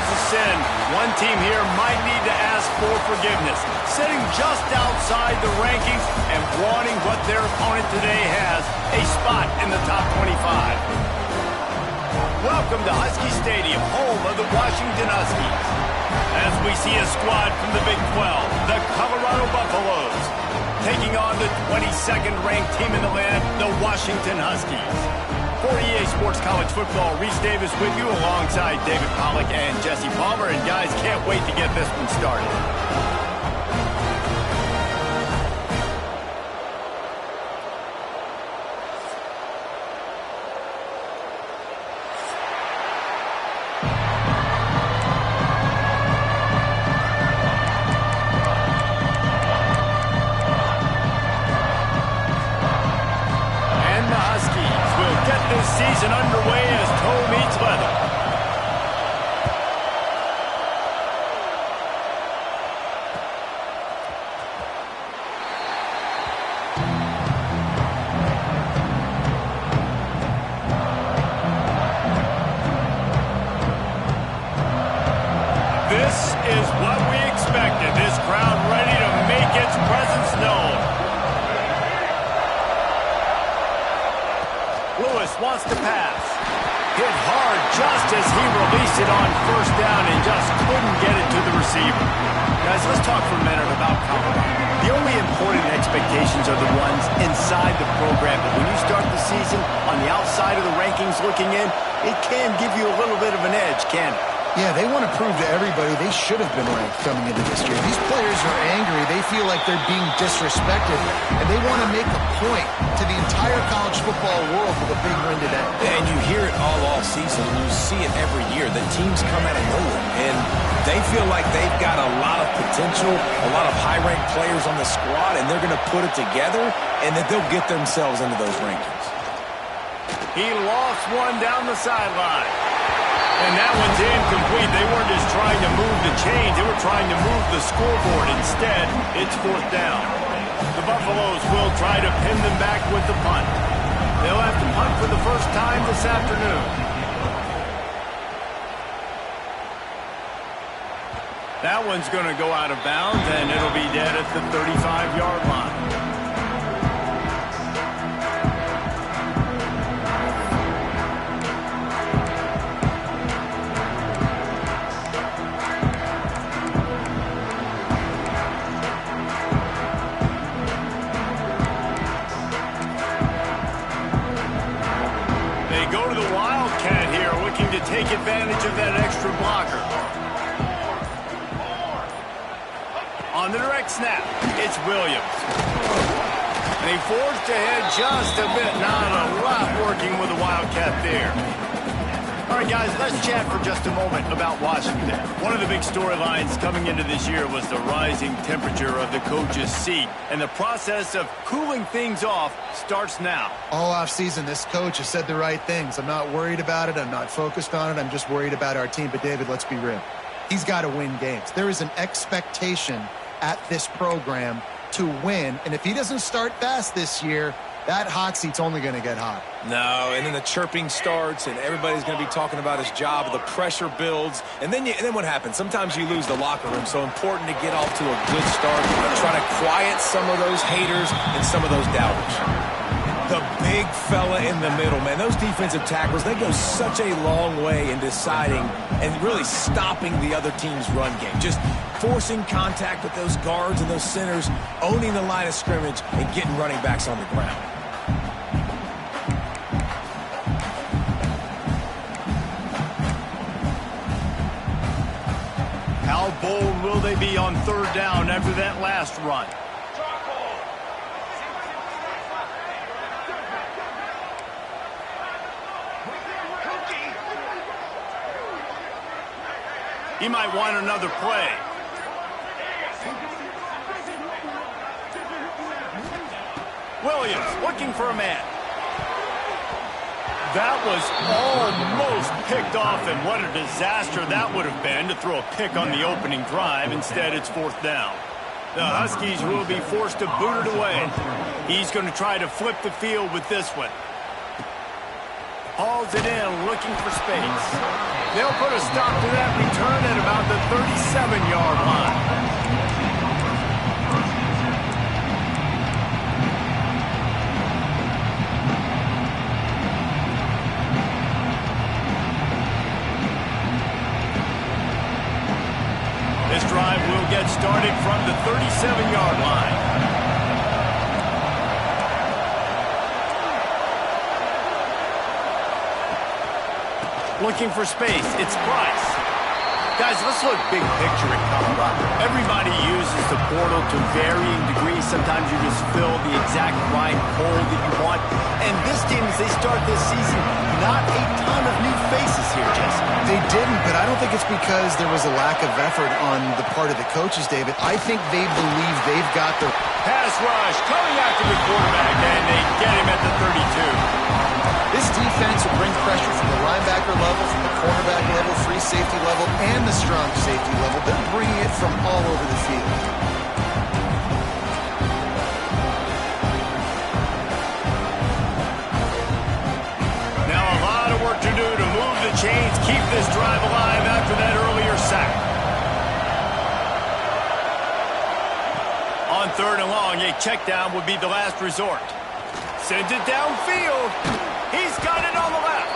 calls a sin, one team here might need to ask for forgiveness, sitting just outside the rankings and wanting what their opponent today has, a spot in the top 25. Welcome to Husky Stadium, home of the Washington Huskies. As we see a squad from the Big 12, the Colorado Buffaloes, taking on the 22nd ranked team in the land, the Washington Huskies. For EA Sports College Football, Reese Davis with you alongside David Pollack and Jesse Palmer. And guys, can't wait to get this one started. Season underway as toe meets leather. This is what we expected. This crowd ready to make its presence known. Lewis wants to pass. Hit hard just as he released it on first down and just couldn't get it to the receiver. Guys, let's talk for a minute about Colorado. The only important expectations are the ones inside the program. But when you start the season on the outside of the rankings looking in, it can give you a little bit of an edge, can't it? Yeah, they want to prove to everybody they should have been ranked coming into this year. These players are angry. They feel like they're being disrespected, and they want to make a point to the entire college football world with a big win today. And you hear it all season, and you see it every year. The teams come out of nowhere, and they feel like they've got a lot of potential, a lot of high-ranked players on the squad, and they're going to put it together, and that they'll get themselves into those rankings. He lost one down the sideline. And that one's incomplete. They weren't just trying to move the chains. They were trying to move the scoreboard. Instead, it's fourth down. The Buffaloes will try to pin them back with the punt. They'll have to punt for the first time this afternoon. That one's going to go out of bounds, and it'll be dead at the 35-yard line. Take advantage of that extra blocker. On the direct snap, it's Williams. They forged ahead just a bit. Not a lot working with the Wildcat there. All right, guys, let's chat for just a moment about Washington. One of the big storylines coming into this year was the rising temperature of the coach's seat. And the process of cooling things off starts now. All offseason, this coach has said the right things. I'm not worried about it. I'm not focused on it. I'm just worried about our team. But, David, let's be real. He's got to win games. There is an expectation at this program to win. And if he doesn't start fast this year, that hot seat's only going to get hot. No, and then the chirping starts, and everybody's going to be talking about his job. The pressure builds, and then what happens? Sometimes you lose the locker room, so important to get off to a good start. Try to quiet some of those haters and some of those doubters. The big fella in the middle, man. Those defensive tackles, they go such a long way in deciding and really stopping the other team's run game. Just forcing contact with those guards and those centers, owning the line of scrimmage, and getting running backs on the ground. How bold will they be on third down after that last run? He might want another play. Williams looking for a man. That was almost picked off, and what a disaster that would have been to throw a pick on the opening drive. Instead, it's fourth down. The Huskies will be forced to boot it away. He's going to try to flip the field with this one. hauls it in, looking for space. They'll put a stop to that return at about the 37-yard line. This drive will get started from the 37-yard line. Looking for space. It's Price. Guys, let's look big picture in Colorado. Everybody uses the portal to varying degrees. Sometimes you just fill the exact right hole that you want. And this team, as they start this season, not a ton of new faces here, Jesse. They didn't, but I don't think it's because there was a lack of effort on the part of the coaches, David. I think they believe they've got the pass rush coming after the quarterback, and they get him at the 32. This defense will bring pressure from the linebacker level, from the cornerback level, free safety level, and the strong safety level. They're bringing it from all over the field. Now a lot of work to do to move the chains, keep this drive alive after that earlier sack. On 3rd and long, a check down would be the last resort. Sends it downfield. He's got it on the left.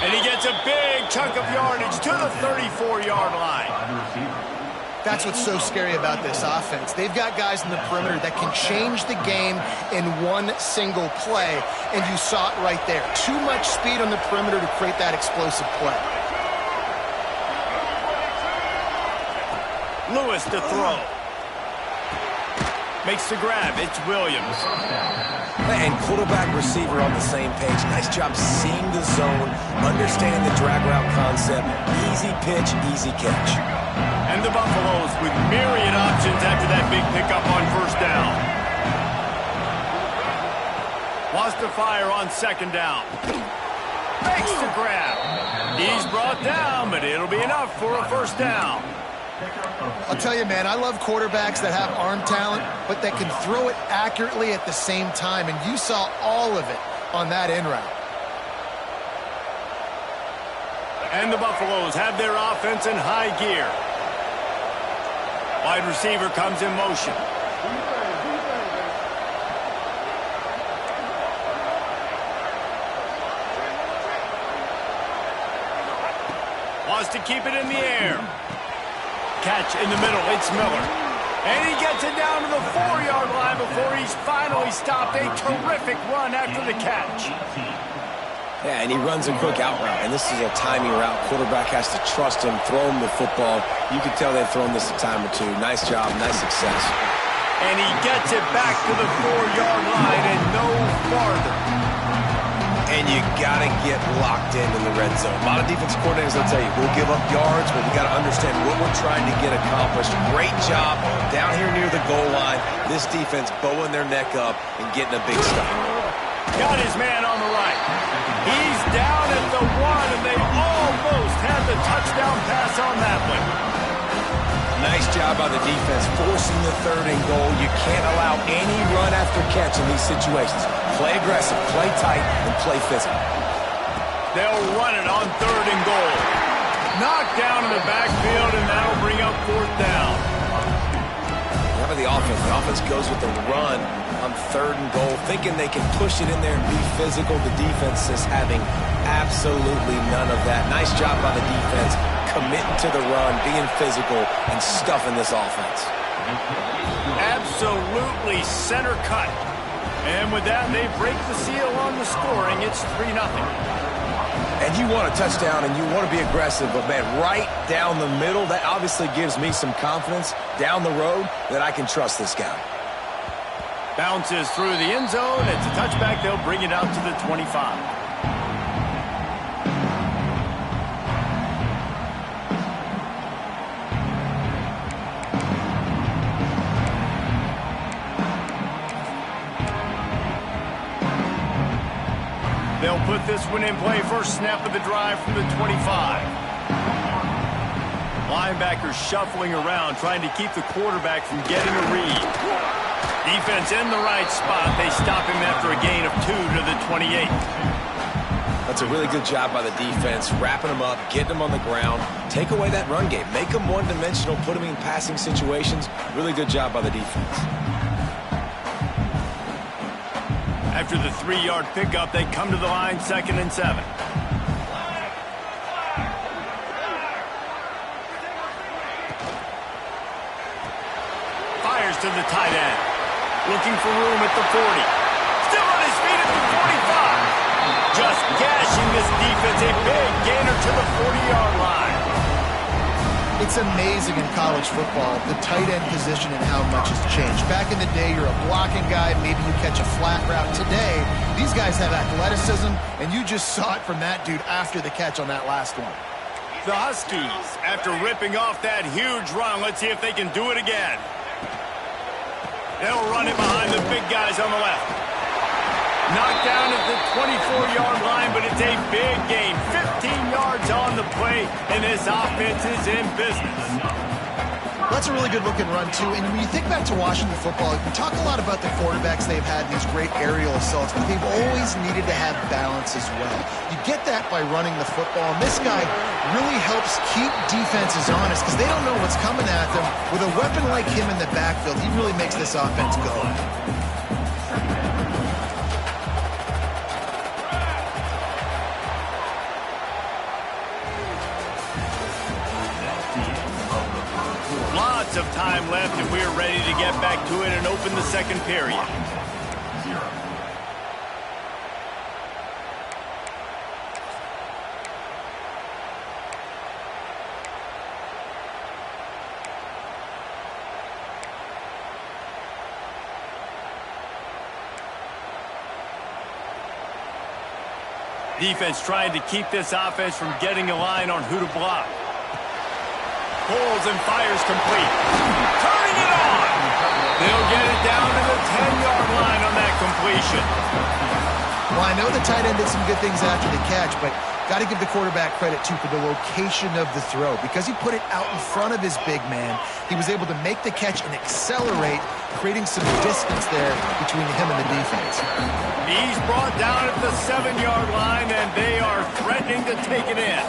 And he gets a big chunk of yardage to the 34-yard line. That's what's so scary about this offense. They've got guys in the perimeter that can change the game in one single play. And you saw it right there. Too much speed on the perimeter to create that explosive play. Lewis to throw. Makes the grab. It's Williams. And quarterback receiver on the same page. Nice job seeing the zone, understanding the drag route concept. Easy pitch, easy catch. And the Buffaloes with myriad options after that big pickup on 1st down. Wants to fire on 2nd down. Makes the grab. He's brought down, but it'll be enough for a 1st down. I'll tell you, man, I love quarterbacks that have arm talent, but that can throw it accurately at the same time, and you saw all of it on that in route. And the Buffaloes have their offense in high gear. Wide receiver comes in motion. Wants to keep it in the air. Catch in the middle. It's Miller. And he gets it down to the 4-yard line before he's finally stopped. A terrific run after the catch. Yeah, and he runs a quick out route, and this is a timing route. Quarterback has to trust him, throw him the football. You can tell they've thrown this a time or two. Nice job, nice success. And he gets it back to the 4-yard line and no farther. And you got to get locked in the red zone. A lot of defense coordinators will tell you, we'll give up yards, but we got to understand what we're trying to get accomplished. Great job down here near the goal line. This defense bowing their neck up and getting a big stop. Got his man on the right. He's down at the 1, and they almost had the touchdown pass on that one. Nice job by the defense, forcing the 3rd and goal. You can't allow any run after catch in these situations. Play aggressive, play tight, and play physical. They'll run it on 3rd and goal. Knocked down in the backfield, and that'll bring up 4th down. How about the offense? The offense goes with the run on 3rd and goal, thinking they can push it in there and be physical. The defense is having absolutely none of that. Nice job by the defense, committing to the run, being physical, and stuffing this offense. Absolutely center cut. And with that, they break the seal on the scoring. It's 3-0. And you want a touchdown and you want to be aggressive, but man, right down the middle, that obviously gives me some confidence down the road that I can trust this guy. Bounces through the end zone. It's a touchback. They'll bring it out to the 25. They'll put this one in play. First snap of the drive from the 25. Linebackers shuffling around, trying to keep the quarterback from getting a read. Defense in the right spot. They stop him after a gain of 2 to the 28. That's a really good job by the defense, wrapping them up, getting them on the ground. Take away that run game. Make them one-dimensional, put them in passing situations. Really good job by the defense. After the 3-yard pickup, they come to the line, 2nd and 7. Fires to the tight end. Looking for room at the 40. Still on his feet at the 45. Just gashing this defense. A big gainer to the 40-yard line. It's amazing in college football, the tight end position and how much has changed. Back in the day, you're a blocking guy, maybe you catch a flat route. Today, these guys have athleticism, and you just saw it from that dude after the catch on that last one. The Huskies, after ripping off that huge run, let's see if they can do it again. They'll run it behind the big guys on the left. Knocked down at the 24-yard line, but it's a big gain. 15 yards on the play, and this offense is in business. That's a really good-looking run, too. And when you think back to Washington football, we talk a lot about the quarterbacks they've had, these great aerial assaults, but they've always needed to have balance as well. You get that by running the football, and this guy really helps keep defenses honest because they don't know what's coming at them. With a weapon like him in the backfield, he really makes this offense go. Lots of time left, and we're ready to get back to it and open the second period. Defense trying to keep this offense from getting a line on who to block. Pulls and fires complete. Turning it on. They'll get it down to the 10-yard line on that completion. Well, I know the tight end did some good things after the catch, but got to give the quarterback credit, too, for the location of the throw. Because he put it out in front of his big man, he was able to make the catch and accelerate, creating some distance there between him and the defense. He's brought down at the 7-yard line, and they are threatening to take it in.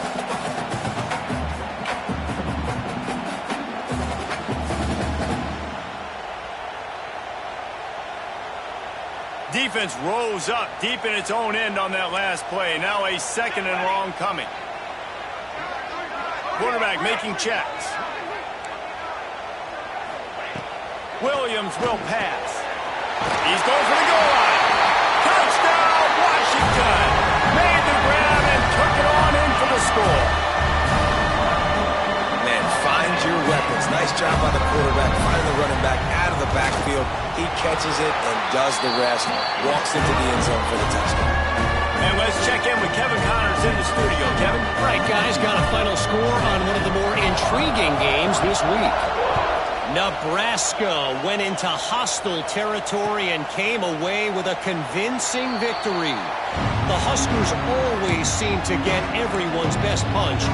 Defense rose up deep in its own end on that last play. Now a 2nd and long coming. Quarterback making checks. Williams will pass. He's going for the goal line. Touchdown, Washington. Made the grab and took it on in for the score. Man, find your weapons. Nice job by the quarterback, finding the running back out of the backfield. He catches it and does the rest. Walks into the end zone for the touchdown. And let's check in with Kevin Connors in the studio. Kevin? Right, guys, got a final score on one of the more intriguing games this week. Nebraska went into hostile territory and came away with a convincing victory. The Huskers always seem to get everyone's best punch,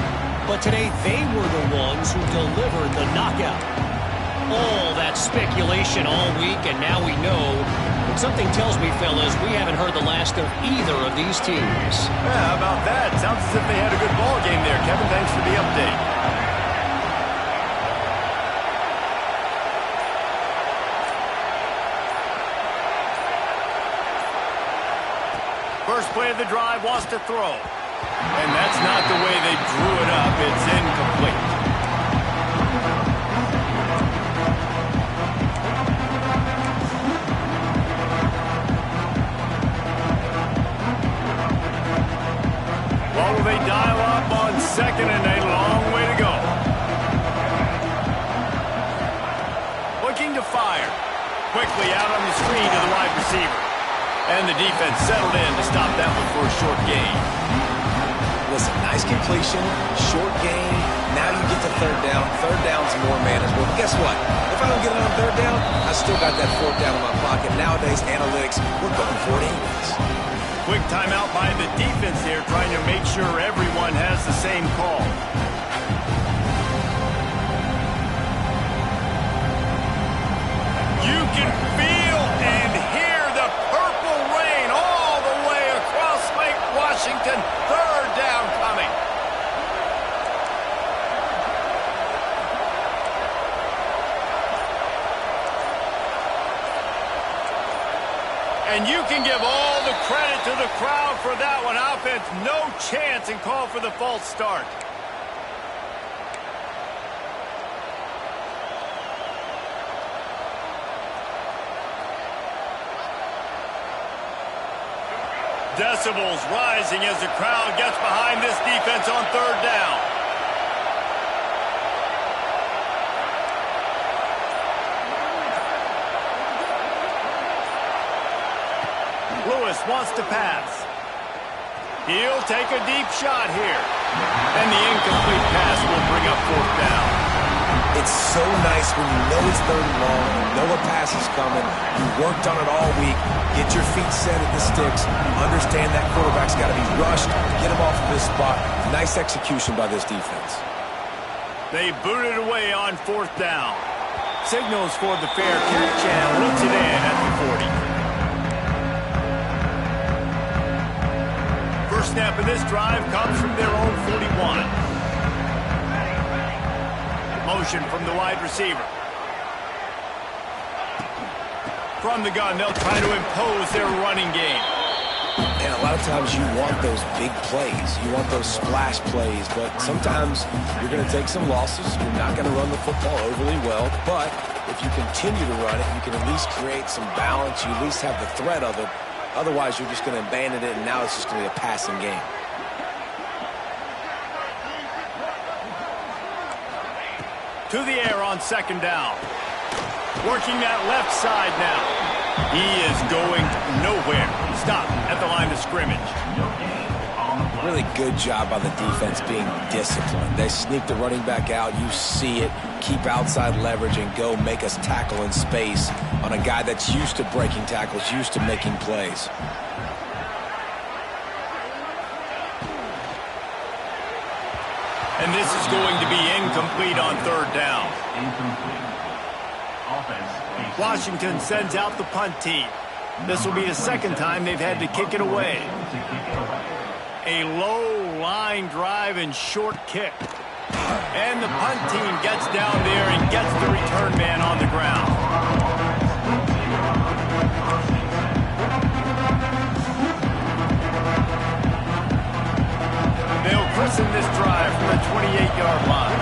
but today they were the ones who delivered the knockout. All that speculation all week, and now we know. But something tells me, fellas, we haven't heard the last of either of these teams. Yeah, how about that? Sounds as if they had a good ball game there. Kevin, thanks for the update. First play of the drive, lost a throw. And that's not the way they drew it up. It's incomplete. What will they dial up on 2nd and a long way to go? Looking to fire. Quickly out on the screen to the wide receiver. And the defense settled in to stop that one for a short gain. Listen, nice completion, short gain. Now you get to 3rd down. 3rd down's more manageable. But guess what? If I don't get it on 3rd down, I still got that 4th down in my pocket. Nowadays, analytics, we're going for it anyways. Quick timeout by the defense here, trying to make sure everyone has the same call. You can feel and hear the purple rain all the way across Lake Washington And you can give all the credit to the crowd for that one. Offense, no chance, and call for the false start. Decibels rising as the crowd gets behind this defense on third down. Lewis wants to pass. He'll take a deep shot here. And the incomplete pass will bring up fourth down. It's so nice when you know it's third and long, you know a pass is coming, you worked on it all week, get your feet set at the sticks, understand that quarterback's got to be rushed, get him off of his spot. Nice execution by this defense. They booted away on fourth down. Signals for the fair catch and looks it in at the 40. First snap of this drive comes from their own 41. Motion from the wide receiver. From the gun, they'll try to impose their running game. And a lot of times you want those big plays. You want those splash plays. But sometimes you're going to take some losses. You're not going to run the football overly well. But if you continue to run it, you can at least create some balance. You at least have the threat of it. Otherwise, you're just going to abandon it, and now it's just going to be a passing game. To the air on second down. Working that left side now. He is going nowhere. Stop at the line of scrimmage. Really good job by the defense being disciplined. They sneak the running back out. You see it. Keep outside leverage and go make us tackle in space on a guy that's used to breaking tackles, used to making plays. And this is going to be incomplete on third down. Washington sends out the punt team. This will be the second time they've had to kick it away. A low line drive and short kick. And the punt team gets down there and gets the return man on the ground. They'll christen this drive from the 28-yard line.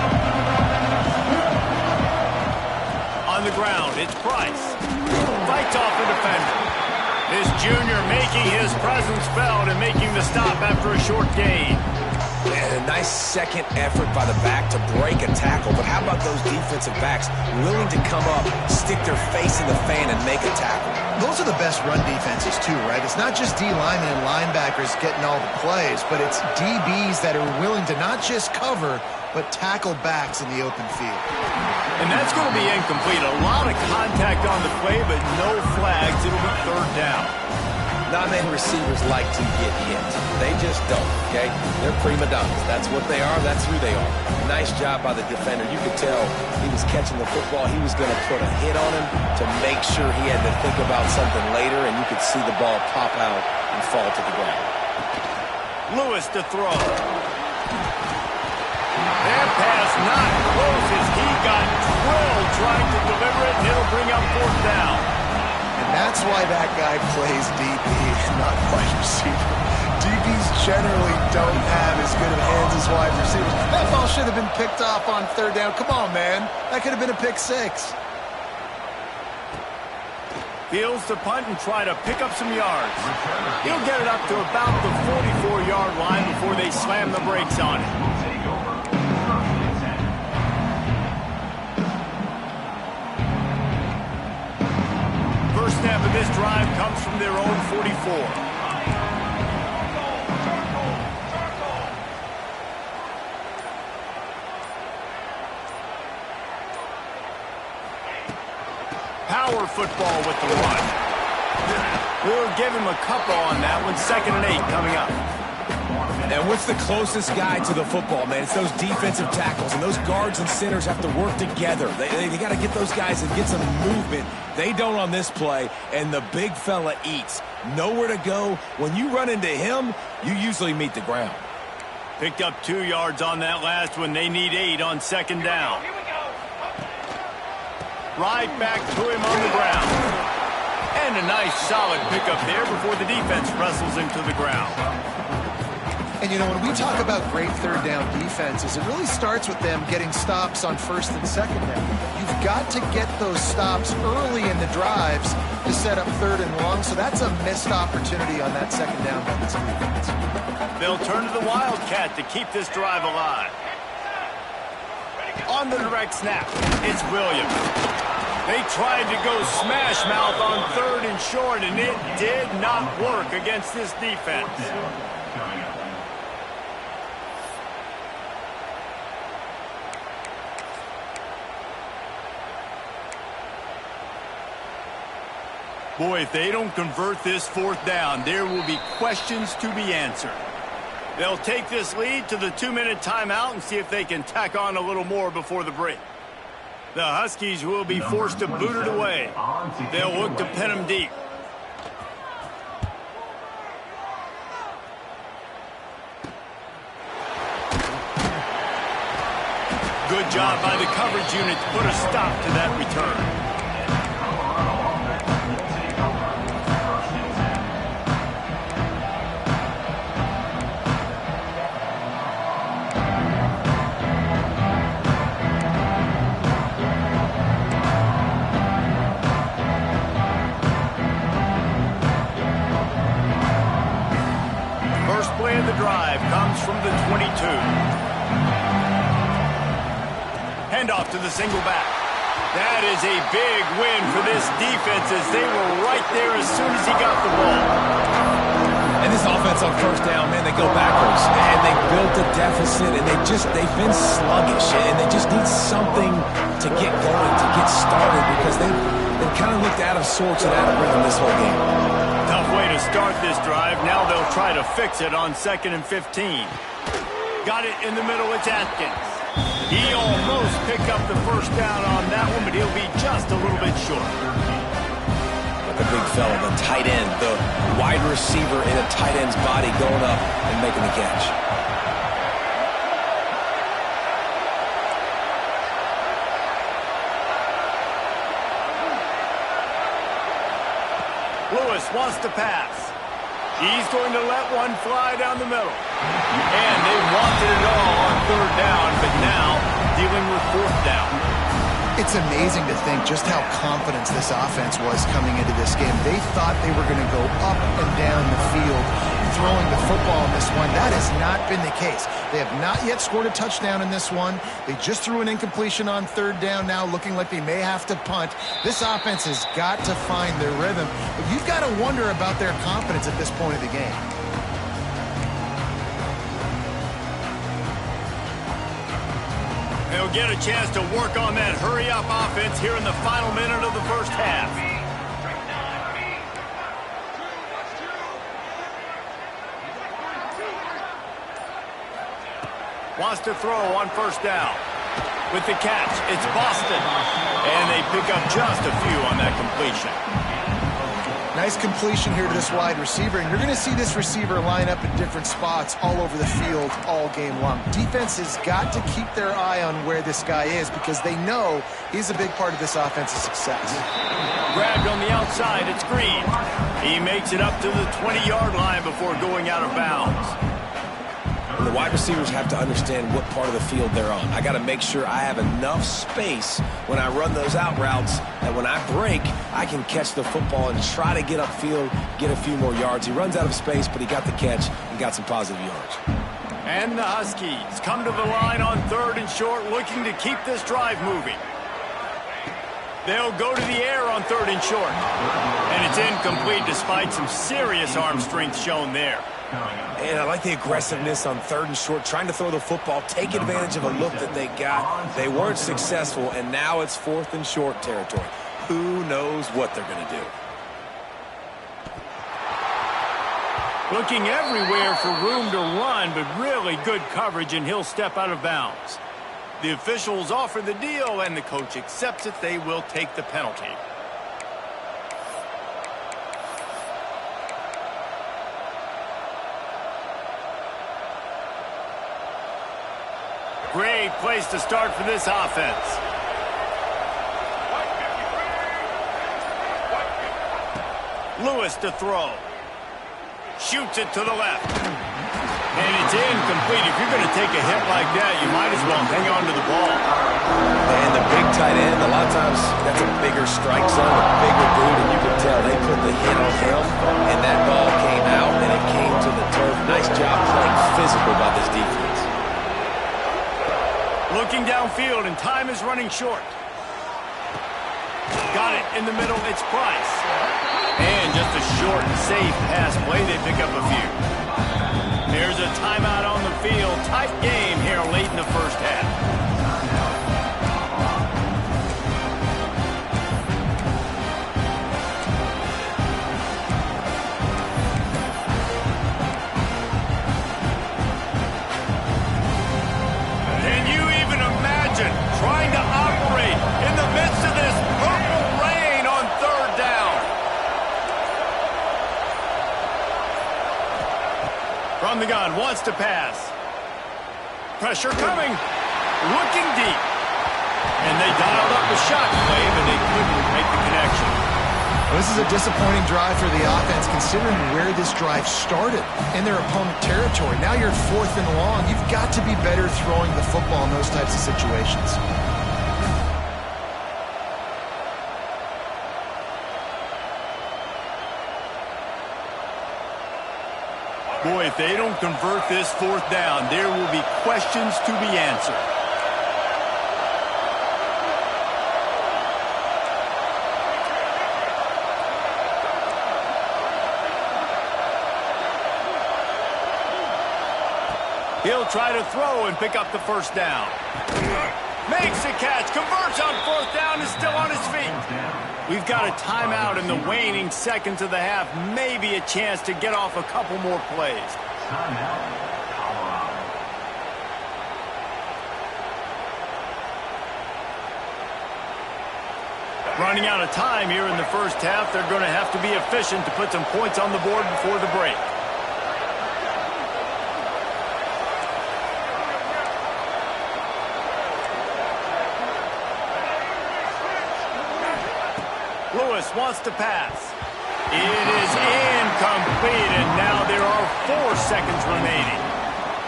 On the ground, it's Price. Fights off the defender. This junior making his presence felt and making the stop after a short gain. And a nice second effort by the back to break a tackle. But how about those defensive backs willing to come up, stick their face in the fan, and make a tackle? Those are the best run defenses, too, right? It's not just D linemen and linebackers getting all the plays, but it's DBs that are willing to not just cover, but tackle backs in the open field. And that's going to be incomplete. A lot of contact on the play, but no flags. It'll be third down. Non-man receivers like to get hit. They just don't, okay? They're prima donnas. That's what they are. That's who they are. Nice job by the defender. You could tell he was catching the football. He was going to put a hit on him to make sure he had to think about something later, and you could see the ball pop out and fall to the ground. Lewis to throw. That pass not close as he got drilled trying to deliver it, and it'll bring up fourth down. And that's why that guy plays DB, not wide receiver. DBs generally don't have as good of hands as wide receivers. That ball should have been picked off on third down. Come on, man. That could have been a pick six. Fields to punt and try to pick up some yards. He'll get it up to about the 44-yard line before they slam the brakes on it. First snap of this drive comes from their own 44. Power football with the run. We'll give him a couple on that one. 2nd and 8 coming up. And what's the closest guy to the football, man? It's those defensive tackles, and those guards and centers have to work together. They got to get those guys and get some movement. They don't on this play, and the big fella eats. Nowhere to go. When you run into him, you usually meet the ground. Picked up 2 yards on that last one. They need 8 on 2nd down. Right back to him on the ground. And a nice, solid pickup there before the defense wrestles him to the ground. And, you know, when we talk about great third down defenses, it really starts with them getting stops on first and second down. You've got to get those stops early in the drives to set up third and long, so that's a missed opportunity on that second down by this defense. They'll turn to the Wildcat to keep this drive alive. On the direct snap, it's Williams. They tried to go smash mouth on third and short, and it did not work against this defense. Boy, if they don't convert this fourth down, there will be questions to be answered. They'll take this lead to the 2-minute timeout and see if they can tack on a little more before the break. The Huskies will be forced to boot it away. They'll look to pin them deep. Good job by the coverage unit to put a stop to that return. First play of the drive comes from the 22. Handoff to the single back. That is a big win for this defense as they were right there as soon as he got the ball. And this offense on first down, man, they go backwards. And they built a deficit, and they've been sluggish. And they just need something to get going, to get started, because they've kind of looked out of sorts and out of rhythm this whole game. Tough way to start this drive. Now they'll try to fix it on 2nd and 15. Got it in the middle. It's Atkins. He almost picked up the first down on that one, but he'll be just a little bit short. But the big fella, the tight end, the wide receiver in a tight end's body going up and making the catch. Lewis wants to pass. He's going to let one fly down the middle. And they wanted it all on third down, but now dealing with fourth down. It's amazing to think just how confident this offense was coming into this game. They thought they were going to go up and down the field throwing the football in this one. That has not been the case. They have not yet scored a touchdown in this one. They just threw an incompletion on third down now, looking like they may have to punt. This offense has got to find their rhythm. But you've got to wonder about their confidence at this point of the game. They'll get a chance to work on that hurry-up offense here in the final minute of the first half. Wants to throw on first down. With the catch, it's Boston. And they pick up just a few on that completion. Nice completion here to this wide receiver, and you're going to see this receiver line up in different spots all over the field all game long. Defense has got to keep their eye on where this guy is because they know he's a big part of this offense's success. Grabbed on the outside, it's Green. He makes it up to the 20-yard line before going out of bounds. And the wide receivers have to understand what part of the field they're on. I got to make sure I have enough space when I run those out routes that when I break, I can catch the football and try to get upfield, get a few more yards. He runs out of space, but he got the catch and got some positive yards. And the Huskies come to the line on third and short, looking to keep this drive moving. They'll go to the air on third and short. And it's incomplete despite some serious arm strength shown there. And I like the aggressiveness on third and short, trying to throw the football, take advantage of a look that they got. They weren't successful, and now it's fourth and short territory. Who knows what they're going to do? Looking everywhere for room to run, but really good coverage, and he'll step out of bounds. The officials offer the deal, and the coach accepts it. They will take the penalty. Great place to start for this offense. Lewis to throw. Shoots it to the left. And it's incomplete. If you're going to take a hit like that, you might as well hang on to the ball. And the big tight end, a lot of times that's a bigger strike zone, a bigger dude, and you can tell they put the hit on him, and that ball came out, and it came to the turf. Nice job playing physical by this defense. Looking downfield, and time is running short. Got it in the middle. It's Price. And just a short, safe pass play. They pick up a few. There's a timeout on the field. Tight game here late in the first half. Can you even imagine trying to operate in the midst of this purple rain on third down? From the gun, wants to pass. Pressure coming. Looking deep. And they dialed up the shot play, but they couldn't make the connection. Well, this is a disappointing drive for the offense, considering where this drive started, in their opponent territory. Now you're 4th and long. You've got to be better throwing the football in those types of situations. Boy, if they don't convert this 4th down, there will be questions to be answered. He'll try to throw and pick up the first down. Makes the catch, converts on 4th down, is still on his feet. We've got a timeout in the waning seconds of the half. Maybe a chance to get off a couple more plays. Running out of time here in the first half. They're going to have to be efficient to put some points on the board before the break. Lewis wants to pass. It is incomplete, and now there are 4 seconds remaining.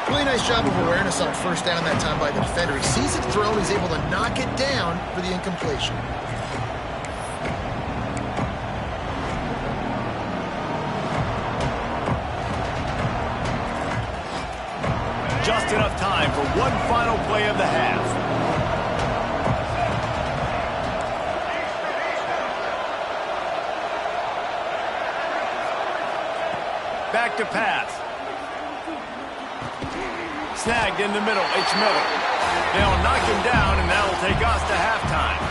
Really nice job of awareness on 1st down that time by the defender. He sees it thrown, he's able to knock it down for the incompletion. Just enough time for one final play of the half. Back to pass. Snagged in the middle. It's Miller. They'll knock him down, and that'll take us to halftime.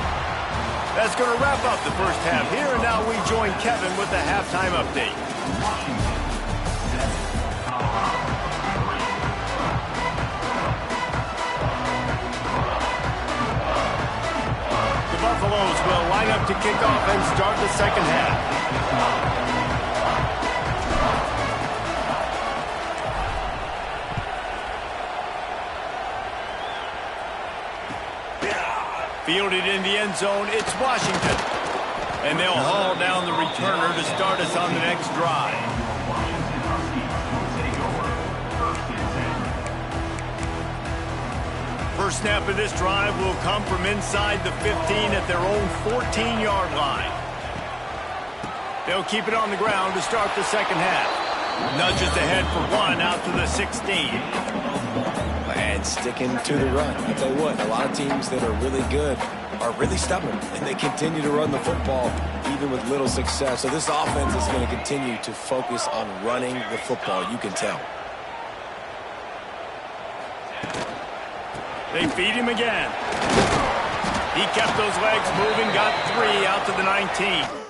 That's going to wrap up the first half here, and now we join Kevin with the halftime update. The Buffaloes will line up to kick off and start the second half. Fielded in the end zone, it's Washington. And they'll haul down the returner to start us on the next drive. First snap of this drive will come from inside the 15 at their own 14-yard line. They'll keep it on the ground to start the second half. Nudges ahead for 1 out to the 16. And sticking to the run. I tell you what, a lot of teams that are really good are really stubborn, and they continue to run the football even with little success. So this offense is going to continue to focus on running the football, you can tell. They feed him again. He kept those legs moving, got 3 out to the 19.